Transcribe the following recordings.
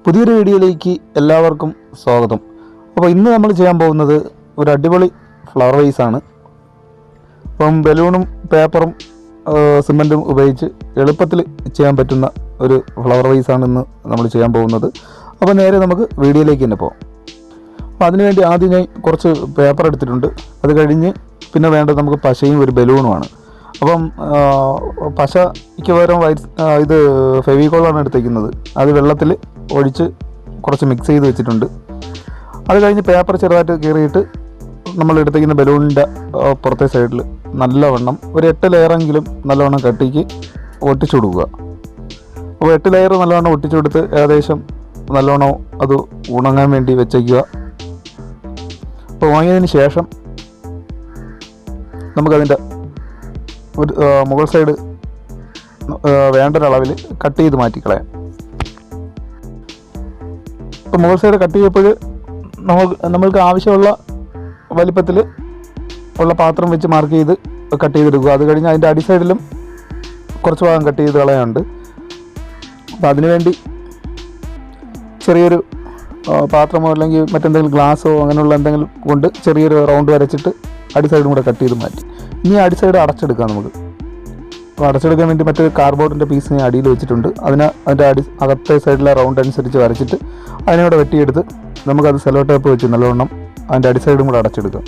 പുതിയൊരു വീഡിയോയിലേക്ക് എല്ലാവർക്കും സ്വാഗതം. അപ്പോൾ ഇന്ന് നമ്മൾ ചെയ്യാൻ പോകുന്നത് ഒരു അടിപൊളി ഫ്ലവർ വൈസാണ്. അപ്പം ബലൂണും പേപ്പറും സിമൻറ്റും ഉപയോഗിച്ച് എളുപ്പത്തിൽ ചെയ്യാൻ പറ്റുന്ന ഒരു ഫ്ലവർ വൈസാണ് ഇന്ന് നമ്മൾ ചെയ്യാൻ പോകുന്നത്. അപ്പോൾ നേരെ നമുക്ക് വീഡിയോയിലേക്ക് തന്നെ പോകാം. അപ്പോൾ അതിനുവേണ്ടി ആദ്യം ഞാൻ കുറച്ച് പേപ്പർ എടുത്തിട്ടുണ്ട്. അത് കഴിഞ്ഞ് പിന്നെ വേണ്ടത് നമുക്ക് പശയും ഒരു ബലൂണുമാണ്. അപ്പം പശയ്ക്ക് പകരം ഇത് ഫെവിക്കോളാണ് എടുത്തേക്കുന്നത്. അത് വെള്ളത്തിൽ ഒഴിച്ച് കുറച്ച് മിക്സ് ചെയ്ത് വെച്ചിട്ടുണ്ട്. അത് കഴിഞ്ഞ് പേപ്പർ ചെറുതായിട്ട് കീറിയിട്ട് നമ്മൾ എടുത്തേക്കുന്ന ബലൂണിൻ്റെ പുറത്തെ സൈഡിൽ നല്ലവണ്ണം ഒരു 8 ലെയറെങ്കിലും നല്ലവണ്ണം കട്ടിക്ക് ഒട്ടിച്ചു കൊടുക്കുക. അപ്പോൾ 8 ലെയർ നല്ലവണ്ണം ഒട്ടിച്ചു കൊടുത്ത് ഏകദേശം നല്ലവണ്ണം അത് ഉണങ്ങാൻ വേണ്ടി വെച്ചേക്കുക. അപ്പോൾ ഉണങ്ങിയതിന് ശേഷം നമുക്കതിൻ്റെ ഒരു മുകൾ സൈഡ് വേണ്ടൊരളവിൽ കട്ട് ചെയ്ത് മാറ്റിക്കളയാം. ഇപ്പോൾ മുകൾ സൈഡ് കട്ട് ചെയ്യപ്പോൾ നമ്മൾക്ക് ആവശ്യമുള്ള വലിപ്പത്തിൽ ഉള്ള പാത്രം വെച്ച് മാർക്ക് ചെയ്ത് കട്ട് ചെയ്തെടുക്കുക. അത് കഴിഞ്ഞ് അതിൻ്റെ അടി സൈഡിലും കുറച്ച് ഭാഗം കട്ട് ചെയ്ത് കളയാനുണ്ട്. അപ്പോൾ അതിനുവേണ്ടി ചെറിയൊരു പാത്രമോ അല്ലെങ്കിൽ മറ്റെന്തെങ്കിലും ഗ്ലാസ്സോ അങ്ങനെയുള്ള എന്തെങ്കിലും കൊണ്ട് ചെറിയൊരു റൗണ്ട് വരച്ചിട്ട് അടി സൈഡും കൂടെ കട്ട് ചെയ്ത് മാറ്റി. ഇനി അടി സൈഡ് അടച്ചെടുക്കാം നമുക്ക്. അപ്പോൾ അടച്ചെടുക്കാൻ വേണ്ടി മറ്റൊരു കാർഡ്ബോർഡിൻ്റെ പീസ് ഞാൻ അടിയിൽ വെച്ചിട്ടുണ്ട്. അതിൻ്റെ അകത്തെ സൈഡിലെ റൗണ്ട് അനുസരിച്ച് വരച്ചിട്ട് അതിനോടെ വെട്ടിയെടുത്ത് നമുക്കത് സെല്ലോ ടേപ്പ് വെച്ച് നല്ലവണ്ണം അതിൻ്റെ അടി സൈഡും കൂടെ അടച്ചെടുക്കാം.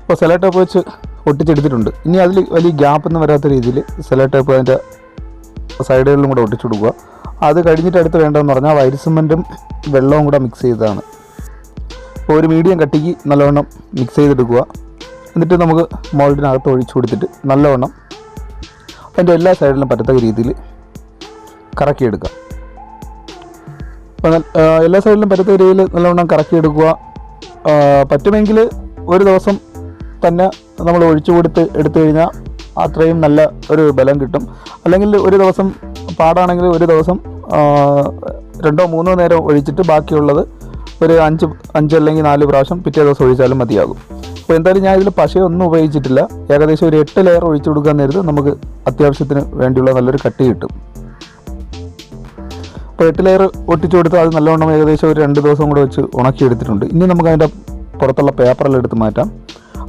അപ്പോൾ സെല്ലോ ടേപ്പ് വെച്ച് ഒട്ടിച്ചെടുത്തിട്ടുണ്ട്. ഇനി അതിൽ വലിയ ഗ്യാപ്പൊന്നും വരാത്ത രീതിയിൽ സെല്ലോ ടേപ്പ് അതിൻ്റെ സൈഡുകളിലും കൂടെ ഒട്ടിച്ചു കൊടുക്കുക. അത് കഴിഞ്ഞിട്ട് അടുത്ത് വേണ്ടതെന്ന് പറഞ്ഞാൽ വൈറ്റ് സിമൻറ്റും വെള്ളവും കൂടെ മിക്സ് ചെയ്തതാണ്. അപ്പോൾ ഒരു മീഡിയം കട്ടിക്ക് നല്ലവണ്ണം മിക്സ് ചെയ്തെടുക്കുക. എന്നിട്ട് നമുക്ക് മോൾഡിനകത്ത് ഒഴിച്ചു കൊടുത്തിട്ട് നല്ലവണ്ണം അതിൻ്റെ എല്ലാ സൈഡിലും പറ്റത്തക്ക രീതിയിൽ കറക്കിയെടുക്കുക. അപ്പോൾ എല്ലാ സൈഡിലും പറ്റത്തക്ക രീതിയിൽ നല്ലവണ്ണം കറക്കിയെടുക്കുക. പറ്റുമെങ്കിൽ ഒരു ദിവസം തന്നെ നമ്മൾ ഒഴിച്ചു കൊടുത്ത് എടുത്തു കഴിഞ്ഞാൽ അത്രയും നല്ല ഒരു ബലം കിട്ടും. അല്ലെങ്കിൽ ഒരു ദിവസം പാടാണെങ്കിൽ ഒരു ദിവസം 2-3 നേരം ഒഴിച്ചിട്ട് ബാക്കിയുള്ളത് ഒരു 5 അല്ലെങ്കിൽ 4 പ്രാവശ്യം പിറ്റേ ദിവസം ഒഴിച്ചാലും മതിയാകും. അപ്പോൾ എന്തായാലും ഞാൻ ഇതിൽ പശയൊന്നും ഉപയോഗിച്ചിട്ടില്ല. ഏകദേശം ഒരു 8 ലെയർ ഒഴിച്ചു കൊടുക്കാൻ നേരത്ത് നമുക്ക് അത്യാവശ്യത്തിന് വേണ്ടിയുള്ള നല്ലൊരു കട്ടി കിട്ടും. അപ്പോൾ 8 ലെയർ ഒട്ടിച്ചു കൊടുത്ത് അത് നല്ലവണ്ണം ഏകദേശം ഒരു 2 ദിവസം കൂടെ വെച്ച് ഉണക്കിയെടുത്തിട്ടുണ്ട്. ഇനി നമുക്ക് അതിൻ്റെ പുറത്തുള്ള പേപ്പറെല്ലാം എടുത്ത് മാറ്റാം.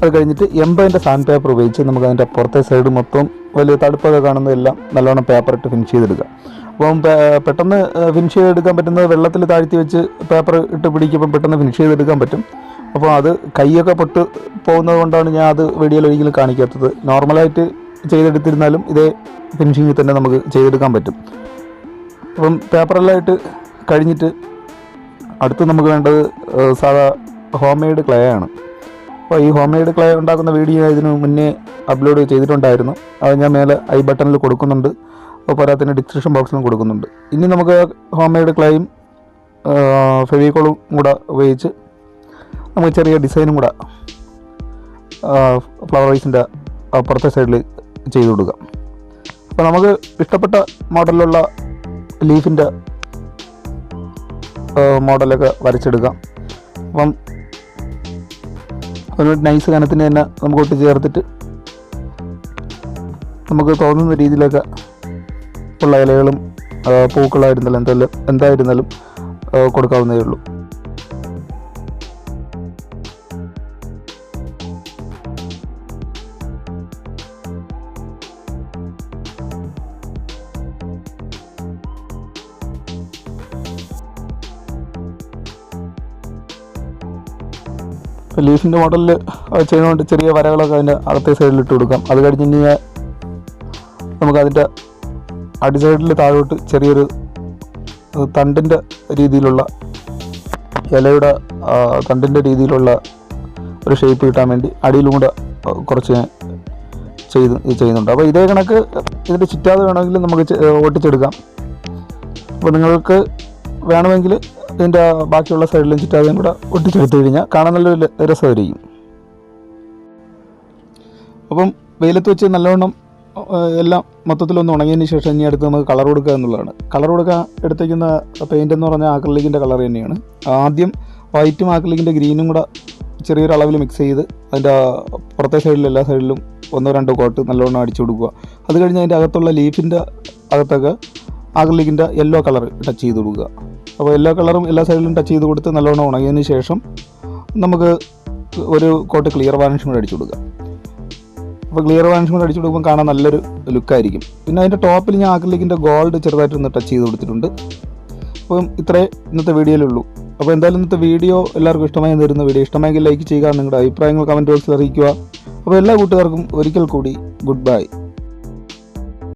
അത് കഴിഞ്ഞിട്ട് 80 സാൻഡ് പേപ്പർ ഉപയോഗിച്ച് നമുക്ക് അതിൻ്റെ പുറത്തെ സൈഡ് മൊത്തം വലിയ തടുപ്പൊക്കെ കാണുന്നതെല്ലാം നല്ലവണ്ണം പേപ്പർ ഇട്ട് ഫിനിഷ് ചെയ്തെടുക്കുക. അപ്പം പെട്ടെന്ന് ഫിനിഷ് ചെയ്തെടുക്കാൻ പറ്റുന്നത് വെള്ളത്തിൽ താഴ്ത്തി വെച്ച് പേപ്പർ ഇട്ട് പിടിക്കുമ്പോൾ പെട്ടെന്ന് ഫിനിഷ് ചെയ്തെടുക്കാൻ പറ്റും. അപ്പോൾ അത് കൈയൊക്കെ പൊട്ട് പോകുന്നത് കൊണ്ടാണ് ഞാൻ അത് വീഡിയോയിൽ ഒരിക്കലും കാണിക്കാത്തത്. നോർമലായിട്ട് ചെയ്തെടുത്തിരുന്നാലും ഇതേ ഫിനിഷിങ്ങിൽ തന്നെ നമുക്ക് ചെയ്തെടുക്കാൻ പറ്റും. അപ്പം പേപ്പറെല്ലാം ഇട്ട് കഴിഞ്ഞിട്ട് അടുത്ത് നമുക്ക് വേണ്ടത് സാധാ ഹോം മെയ്ഡ് ക്ലേ ആണ്. അപ്പോൾ ഈ ഹോം മെയ്ഡ് ക്ലേ ഉണ്ടാക്കുന്ന വീഡിയോ ഇതിന് മുന്നേ അപ്ലോഡ് ചെയ്തിട്ടുണ്ടായിരുന്നു. അത് ഞാൻ മേലെ ഐ ബട്ടണിൽ കൊടുക്കുന്നുണ്ട്. അപ്പോൾ പോരാത്തതിന് ഡിസ്ക്രിപ്ഷൻ ബോക്സിലും കൊടുക്കുന്നുണ്ട്. ഇനി നമുക്ക് ഹോം മെയ്ഡ് ക്ലേയും ഫെവിക്കോളും കൂടെ ഉപയോഗിച്ച് നമുക്ക് ചെറിയ ഡിസൈനും കൂടെ ഫ്ലവർ വൈസിൻ്റെ പുറത്തെ സൈഡിൽ ചെയ്ത് കൊടുക്കാം. അപ്പോൾ നമുക്ക് ഇഷ്ടപ്പെട്ട മോഡലിലുള്ള ലീഫിൻ്റെ മോഡലൊക്കെ വരച്ചെടുക്കാം. അപ്പം ഒരു നൈസ് കനത്തിന് തന്നെ നമുക്ക് ഒട്ടി ചേർത്തിട്ട് നമുക്ക് തോന്നുന്ന രീതിയിലൊക്കെ ഉള്ള ഇലകളും പൂക്കളായിരുന്നാലും എന്തായിരുന്നാലും കൊടുക്കാവുന്നതേ ഉള്ളൂ. ലീഫിൻ്റെ മോഡലിൽ ചെയ്യുന്നതുകൊണ്ട് ചെറിയ വരകളൊക്കെ അതിൻ്റെ അകത്തെ സൈഡിൽ ഇട്ട് കൊടുക്കാം. അത് കഴിഞ്ഞ് കഴിഞ്ഞാൽ നമുക്കതിൻ്റെ അടി സൈഡിൽ താഴോട്ട് ചെറിയൊരു തണ്ടിൻ്റെ രീതിയിലുള്ള ഇലയുടെ തണ്ടിൻ്റെ രീതിയിലുള്ള ഒരു ഷേപ്പ് കിട്ടാൻ വേണ്ടി അടിയിലും കൂടെ കുറച്ച് ചെയ്യുന്നുണ്ട്. അപ്പോൾ ഇതേ കണക്ക് ഇതിൻ്റെ ചുറ്റാതെ വേണമെങ്കിൽ നമുക്ക് ഒട്ടിച്ചെടുക്കാം. അപ്പോൾ നിങ്ങൾക്ക് വേണമെങ്കിൽ ഇതിൻ്റെ ബാക്കിയുള്ള സൈഡിലും ചുറ്റാതെയും കൂടെ ഒട്ടിച്ചെടുത്ത് കഴിഞ്ഞാൽ കാണാൻ നല്ലൊരു രസമായിരിക്കും. അപ്പം വെയിലത്ത് വെച്ച് നല്ലവണ്ണം എല്ലാം മൊത്തത്തിലൊന്ന് ഉണങ്ങിയതിന് ശേഷം ഇനി അടുത്ത് നമുക്ക് കളർ കൊടുക്കുക എന്നുള്ളതാണ്. കളർ കൊടുക്കാൻ എടുത്തേക്കുന്ന പെയിൻ്റ് എന്ന് പറഞ്ഞാൽ ആക്രിലിക്കിൻ്റെ കളർ തന്നെയാണ്. ആദ്യം വൈറ്റും ആക്രിലിക്കിൻ്റെ ഗ്രീനും കൂടെ ചെറിയൊരു അളവിൽ മിക്സ് ചെയ്ത് അതിൻ്റെ പുറത്തെ സൈഡിലും എല്ലാ സൈഡിലും 1-2 കോട്ട് നല്ലോണം അടിച്ചു കൊടുക്കുക. അത് കഴിഞ്ഞ് അതിൻ്റെ അകത്തുള്ള ലീഫിൻ്റെ അകത്തൊക്കെ ആക്രിലിക്കിൻ്റെ യെല്ലോ കളർ ടച്ച് ചെയ്ത് കൊടുക്കുക. അപ്പോൾ യെല്ലോ കളറും എല്ലാ സൈഡിലും ടച്ച് ചെയ്ത് കൊടുത്ത് നല്ലോണം ഉണങ്ങിയതിന് ശേഷം നമുക്ക് ഒരു കോട്ട് ക്ലിയർ വാർണിഷും കൂടെ അടിച്ചു കൊടുക്കുക. അപ്പോൾ ക്ലിയർ വാർണിഷും കൂടെ അടിച്ചു കൊടുക്കുമ്പോൾ കാണാൻ നല്ലൊരു ലുക്കായിരിക്കും. പിന്നെ അതിൻ്റെ ടോപ്പിൽ ഞാൻ ആക്രിലിക്കിൻ്റെ ഗോൾഡ് ചെറുതായിട്ടൊന്ന് ടച്ച് ചെയ്ത് കൊടുത്തിട്ടുണ്ട്. അപ്പം ഇത്രേ ഇന്നത്തെ വീഡിയോയിലുള്ളൂ. അപ്പോൾ എന്തായാലും ഇന്നത്തെ വീഡിയോ എല്ലാവർക്കും ഇഷ്ടമായി തരുന്ന വീഡിയോ ഇഷ്ടമായെങ്കിൽ ലൈക്ക് ചെയ്യുക, നിങ്ങളുടെ അഭിപ്രായങ്ങൾ കമൻറ്റ് ബോക്സിൽ അറിയിക്കുക. അപ്പോൾ എല്ലാ കൂട്ടുകാർക്കും ഒരിക്കൽ കൂടി ഗുഡ് ബൈ.